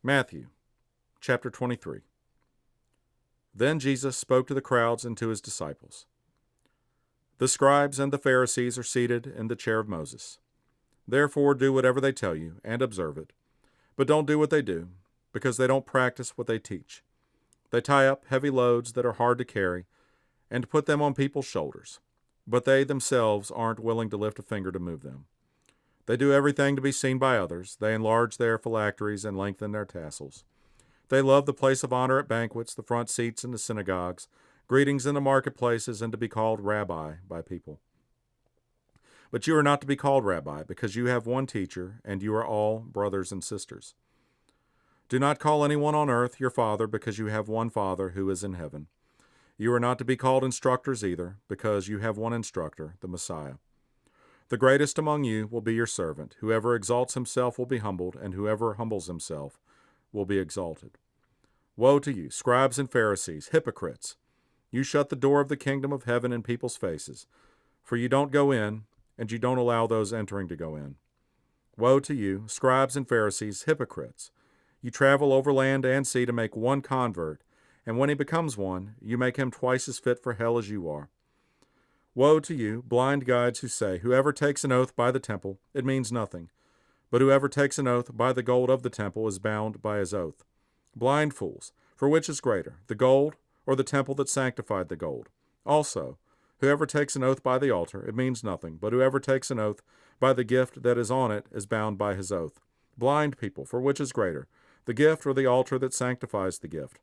Matthew chapter 23. Then Jesus spoke to the crowds and to his disciples. The scribes and the Pharisees are seated in the chair of Moses. Therefore do whatever they tell you and observe it. But don't do what they do, because they don't practice what they teach. They tie up heavy loads that are hard to carry and put them on people's shoulders, but they themselves aren't willing to lift a finger to move them. They do everything to be seen by others. They enlarge their phylacteries and lengthen their tassels. They love the place of honor at banquets, the front seats in the synagogues, greetings in the marketplaces, and to be called rabbi by people. But you are not to be called rabbi, because you have one teacher, and you are all brothers and sisters. Do not call anyone on earth your father, because you have one Father who is in heaven. You are not to be called instructors either, because you have one instructor, the Messiah. The greatest among you will be your servant. Whoever exalts himself will be humbled, and whoever humbles himself will be exalted. Woe to you, scribes and Pharisees, hypocrites! You shut the door of the kingdom of heaven in people's faces, for you don't go in, and you don't allow those entering to go in. Woe to you, scribes and Pharisees, hypocrites! You travel over land and sea to make one convert, and when he becomes one, you make him twice as fit for hell as you are. Woe to you, blind guides who say, whoever takes an oath by the temple, it means nothing, but whoever takes an oath by the gold of the temple is bound by his oath. Blind fools, for which is greater, the gold or the temple that sanctified the gold? Also, whoever takes an oath by the altar, it means nothing, but whoever takes an oath by the gift that is on it is bound by his oath. Blind people, for which is greater, the gift or the altar that sanctifies the gift?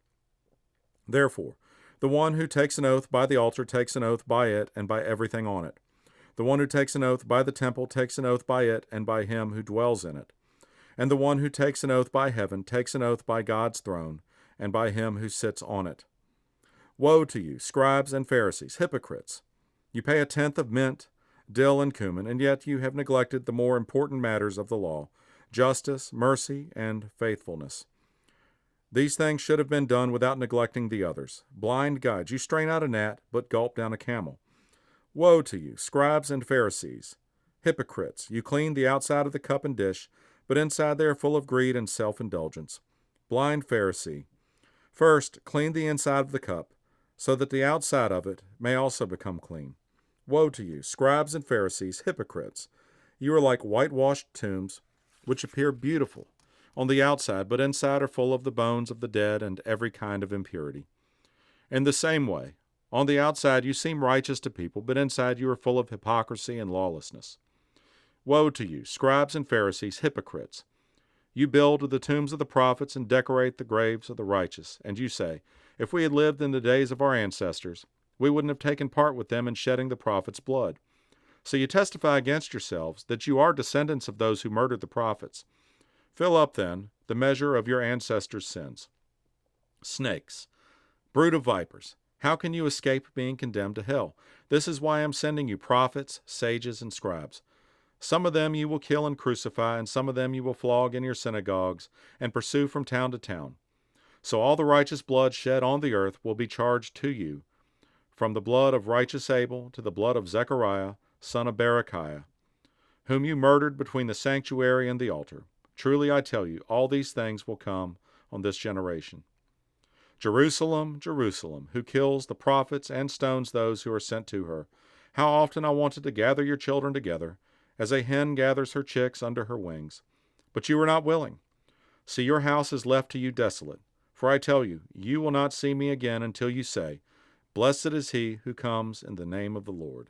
Therefore, the one who takes an oath by the altar takes an oath by it and by everything on it. The one who takes an oath by the temple takes an oath by it and by him who dwells in it. And the one who takes an oath by heaven takes an oath by God's throne and by him who sits on it. Woe to you, scribes and Pharisees, hypocrites! You pay a tenth of mint, dill, and cumin, and yet you have neglected the more important matters of the law, justice, mercy, and faithfulness. These things should have been done without neglecting the others. Blind guides, you strain out a gnat, but gulp down a camel. Woe to you, scribes and Pharisees, hypocrites! You clean the outside of the cup and dish, but inside they are full of greed and self-indulgence. Blind Pharisee, first clean the inside of the cup, so that the outside of it may also become clean. Woe to you, scribes and Pharisees, hypocrites! You are like whitewashed tombs, which appear beautiful on the outside, but inside are full of the bones of the dead and every kind of impurity. In the same way, on the outside you seem righteous to people, but inside you are full of hypocrisy and lawlessness. Woe to you, scribes and Pharisees, hypocrites! You build the tombs of the prophets and decorate the graves of the righteous, and you say, if we had lived in the days of our ancestors, we wouldn't have taken part with them in shedding the prophets' blood. So you testify against yourselves that you are descendants of those who murdered the prophets. Fill up, then, the measure of your ancestors' sins. Snakes, brood of vipers, how can you escape being condemned to hell? This is why I am sending you prophets, sages, and scribes. Some of them you will kill and crucify, and some of them you will flog in your synagogues and pursue from town to town. So all the righteous blood shed on the earth will be charged to you, from the blood of righteous Abel to the blood of Zechariah, son of Berechiah, whom you murdered between the sanctuary and the altar. Truly I tell you, all these things will come on this generation. Jerusalem, Jerusalem, who kills the prophets and stones those who are sent to her. How often I wanted to gather your children together, as a hen gathers her chicks under her wings. But you were not willing. See, your house is left to you desolate. For I tell you, you will not see me again until you say, Blessed is he who comes in the name of the Lord.